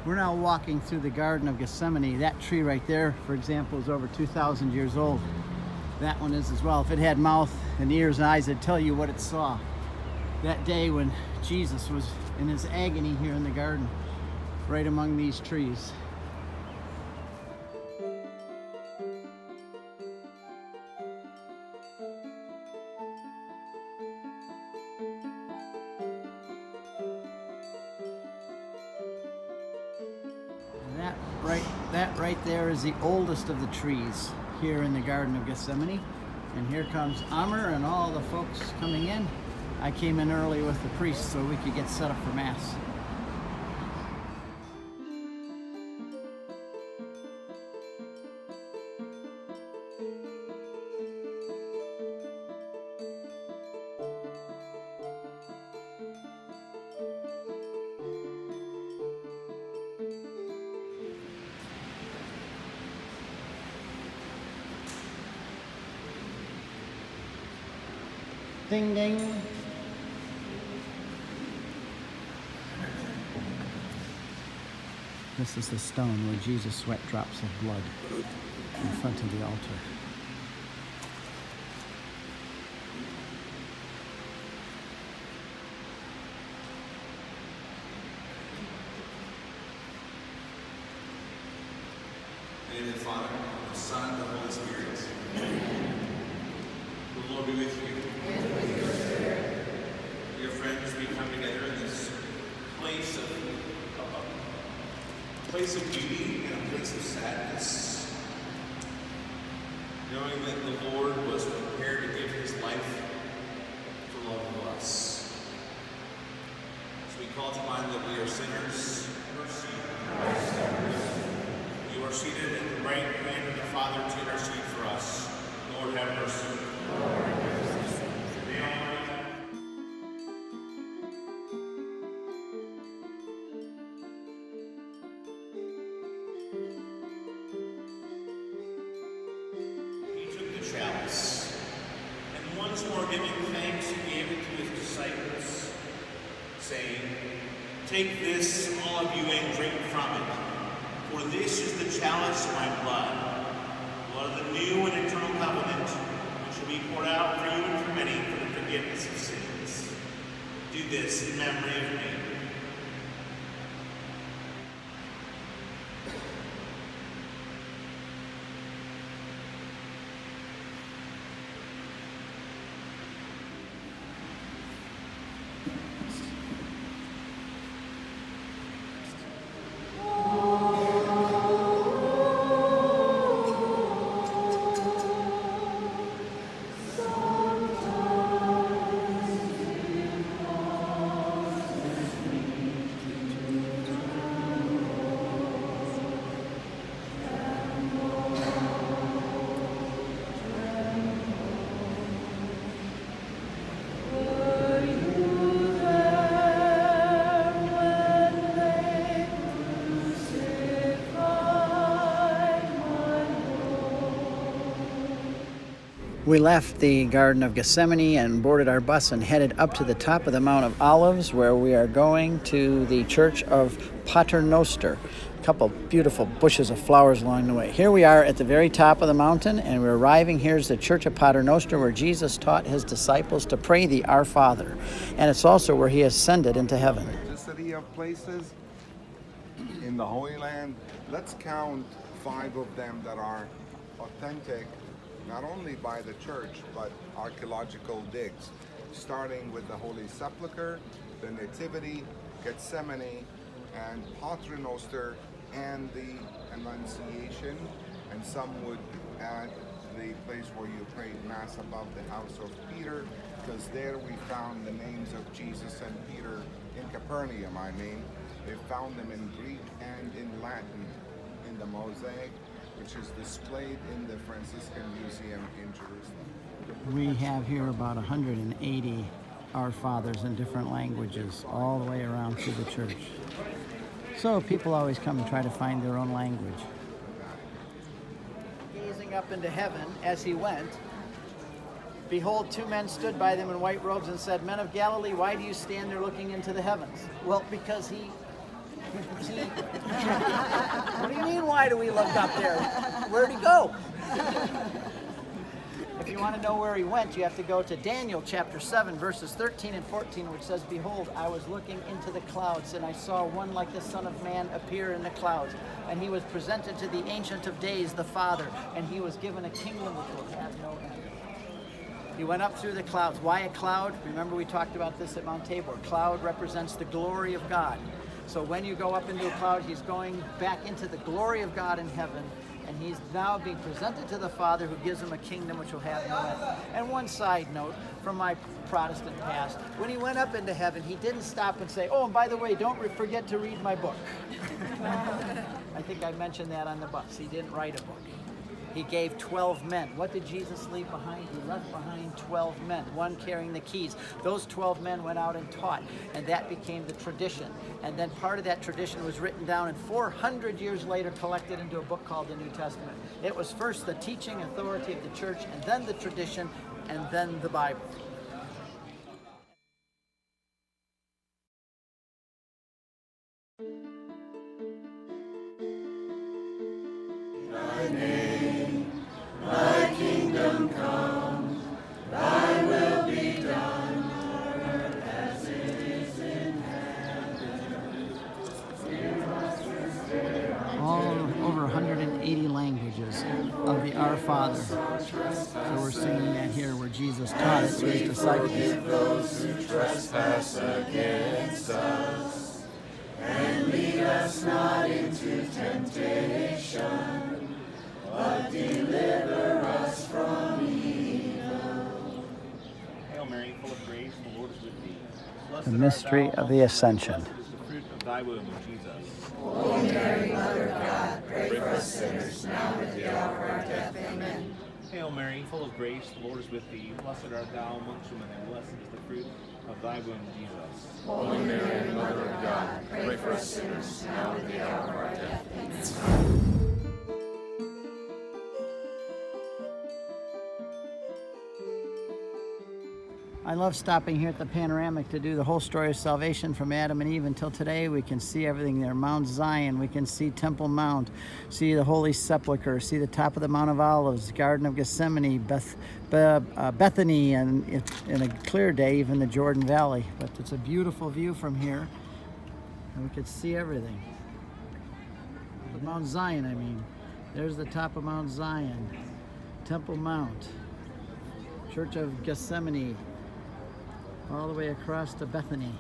We're now walking through the Garden of Gethsemane. That tree right there, for example, is over 2,000 years old. That one is as well. If it had mouth and ears and eyes, it'd tell you what it saw that day when Jesus was in his agony here in the garden, right among these trees. That right there is the oldest of the trees here in the Garden of Gethsemane. And here comes Amr and all the folks coming in. I came in early with the priest so we could get set up for Mass. Ding ding. This is the stone where Jesus sweat drops of blood in front of the altar. In the name of the Father, the Son, and the Holy Spirit. The Lord be with you. And with your spirit. Dear friends, we come together in this place of beauty and a place of sadness, knowing that the Lord was prepared to give his life for love of us. So we call to mind that we are sinners. You are seated at the right hand of the Father to intercede for us. Lord, have mercy. Lord, have mercy. He took the chalice, and once more giving thanks, he gave it to his disciples, saying, "Take this, all of you, and drink from it. For this is the chalice of my blood, blood of the new and eternal covenant, which will be poured out for you and for many for the forgiveness of sins. Do this in memory of me." We left the Garden of Gethsemane and boarded our bus and headed up to the top of the Mount of Olives, where we are going to the Church of Pater Noster. A couple beautiful bushes of flowers along the way. Here we are at the very top of the mountain, and we're arriving. Here's the Church of Pater Noster, where Jesus taught his disciples to pray the Our Father. And it's also where he ascended into heaven. The city of places in the Holy Land, let's count 5 of them that are authentic, not only by the church, but archaeological digs, starting with the Holy Sepulchre, the Nativity, Gethsemane, and Pater Noster, and the Annunciation, and some would add the place where you prayed Mass above the house of Peter, because there we found the names of Jesus and Peter in Capernaum, They found them in Greek and in Latin in the mosaic, which is displayed in the Franciscan Museum in Jerusalem. We have here about 180 Our Fathers in different languages all the way around through the church. So people always come and try to find their own language. Gazing up into heaven as he went, behold, 2 men stood by them in white robes and said, "Men of Galilee, why do you stand there looking into the heavens?" Well, because he What do you mean, why do we look up there? Where'd he go? If you want to know where he went, you have to go to Daniel chapter 7, verses 13 and 14, which says, "Behold, I was looking into the clouds, and I saw one like the Son of Man appear in the clouds. And he was presented to the Ancient of Days, the Father, and he was given a kingdom which will have no end." He went up through the clouds. Why a cloud? Remember we talked about this at Mount Tabor. Cloud represents the glory of God. So when you go up into a cloud, he's going back into the glory of God in heaven, and he's now being presented to the Father, who gives him a kingdom which will have no end. And one side note from my Protestant past, when he went up into heaven, he didn't stop and say, "Oh, and by the way, don't forget to read my book." I think I mentioned that on the bus. He didn't write a book. He gave 12 men. What did Jesus leave behind? He left behind 12 men, one carrying the keys. Those 12 men went out and taught, and that became the tradition. And then part of that tradition was written down, and 400 years later collected into a book called the New Testament. It was first the teaching authority of the church, and then the tradition, and then the Bible. Over 180 languages of the Our Father. So we're singing that here where Jesus taught it to his disciples. Those who trespass against us, and lead us not into temptation, but deliver us from evil. Hail Mary, full of grace, the Lord is with thee. Blessed The art mystery thou of the Ascension. Blessed is the fruit of thy womb, Jesus. Holy Mary, Mother of God, pray for us sinners, now and at the hour of our death. Amen. Hail Mary, full of grace, the Lord is with thee. Blessed art thou amongst women, and blessed is the fruit of thy womb, Jesus. Holy Mary, Mother of God, pray for us sinners, now and at the hour of our death. Amen. I love stopping here at the panoramic to do the whole story of salvation from Adam and Eve until today. We can see everything there. Mount Zion, we can see Temple Mount, see the Holy Sepulchre, see the top of the Mount of Olives, Garden of Gethsemane, Bethany, and in a clear day, even the Jordan Valley. But it's a beautiful view from here, and we could see everything. Mount Zion, I mean. There's the top of Mount Zion, Temple Mount, Church of Gethsemane, all the way across to Bethany.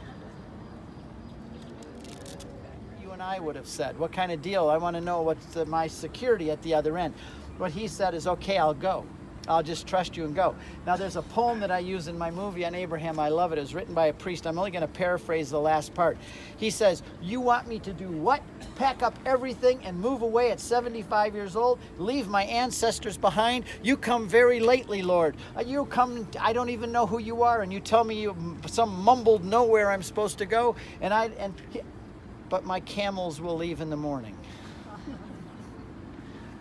You and I would have said, what kind of deal? I want to know what's my security at the other end. What he said is, okay, I'll go. I'll just trust you and go. Now, there's a poem that I use in my movie on Abraham. I love it. It was written by a priest. I'm only going to paraphrase the last part. He says, "You want me to do what? Pack up everything and move away at 75 years old? Leave my ancestors behind? You come very lately, Lord. You come, I don't even know who you are, and you tell me some mumbled nowhere I'm supposed to go, but my camels will leave in the morning."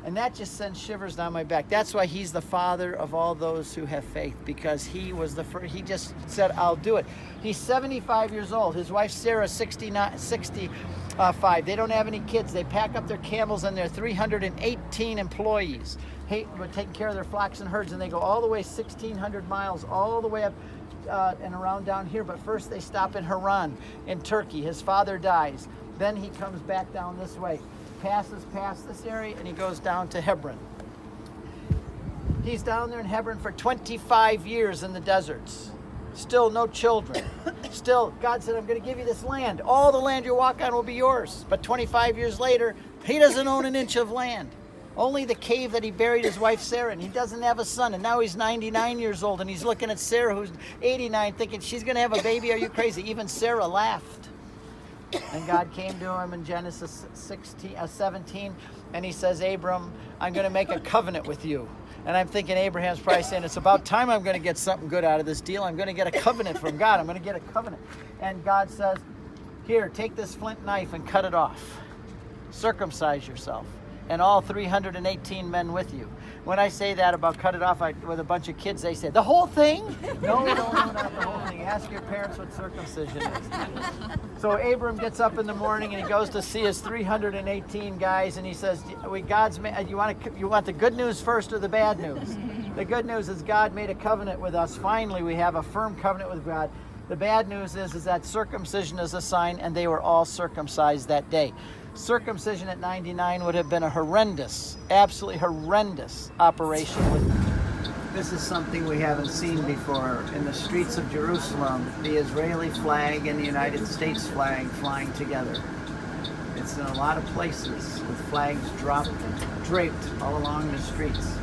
And that just sends shivers down my back. That's why he's the father of all those who have faith, because he was the first. He just said, I'll do it. He's 75 years old. His wife Sarah, 65. They don't have any kids. They pack up their camels and their 318 employees. We're taking care of their flocks and herds, and they go all the way 1,600 miles, all the way up and around down here. But first they stop in Haran in Turkey. His father dies. Then he comes back down this way, passes past this area, and he goes down to Hebron. He's down there in Hebron for 25 years in the deserts. Still no children. Still, God said, I'm going to give you this land. All the land you walk on will be yours. But 25 years later, he doesn't own an inch of land. Only the cave that he buried his wife Sarah in. He doesn't have a son, and now he's 99 years old, and he's looking at Sarah, who's 89, thinking, she's going to have a baby? Are you crazy? Even Sarah laughed. And God came to him in Genesis 17, and he says, Abram, I'm going to make a covenant with you. And I'm thinking Abraham's probably saying, it's about time I'm going to get something good out of this deal. I'm going to get a covenant from God. I'm going to get a covenant. And God says, here, take this flint knife and cut it off. Circumcise yourself. And all 318 men with you. When I say that about cut it off with a bunch of kids, they say, the whole thing? No, not the whole thing. It has ask your parents what circumcision is. So Abram gets up in the morning and he goes to see his 318 guys, and he says, you want the good news first or the bad news? The good news is God made a covenant with us. Finally, we have a firm covenant with God. The bad news is that circumcision is a sign, and they were all circumcised that day. Circumcision at 99 would have been a horrendous, absolutely horrendous operation. This is something we haven't seen before. In the streets of Jerusalem, the Israeli flag and the United States flag flying together. It's in a lot of places with flags draped all along the streets.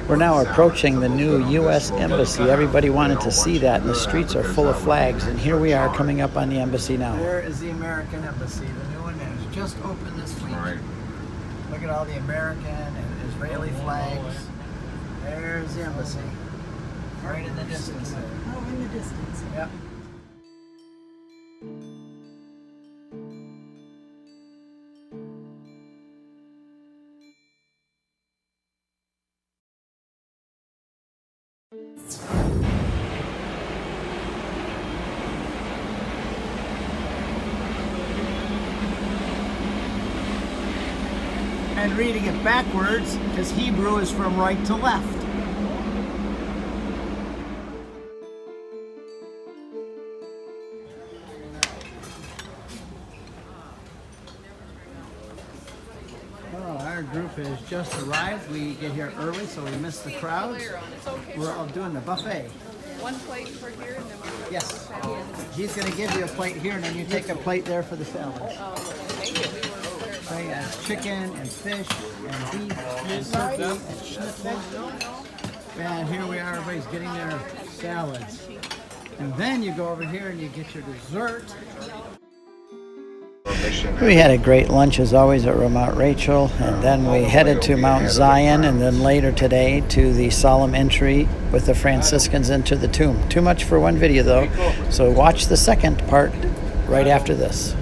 We're now approaching the new U.S. Embassy. Everybody wanted to see that, and the streets are full of flags. And here we are coming up on the embassy now. There is the American Embassy. The new one has just opened this week. Right. Look at all the American and Israeli flags. There's the embassy. Right in the distance. Oh, in the distance. Yep. And reading it backwards, because Hebrew is from right to left. Well, our group has just arrived. We get here early, so we missed the crowds. We're all doing the buffet. One plate for here and then one. Yes. He's going to give you a plate here, and then you take a plate there for the salad. Thank you. So he has chicken and fish and beef and turkey and schnitzel. And here we are, everybody's getting their salads. And then you go over here and you get your dessert. We had a great lunch as always at Mount Rachel, and then we headed to Mount Zion, and then later today to the solemn entry with the Franciscans into the tomb. Too much for one video though, so watch the second part right after this.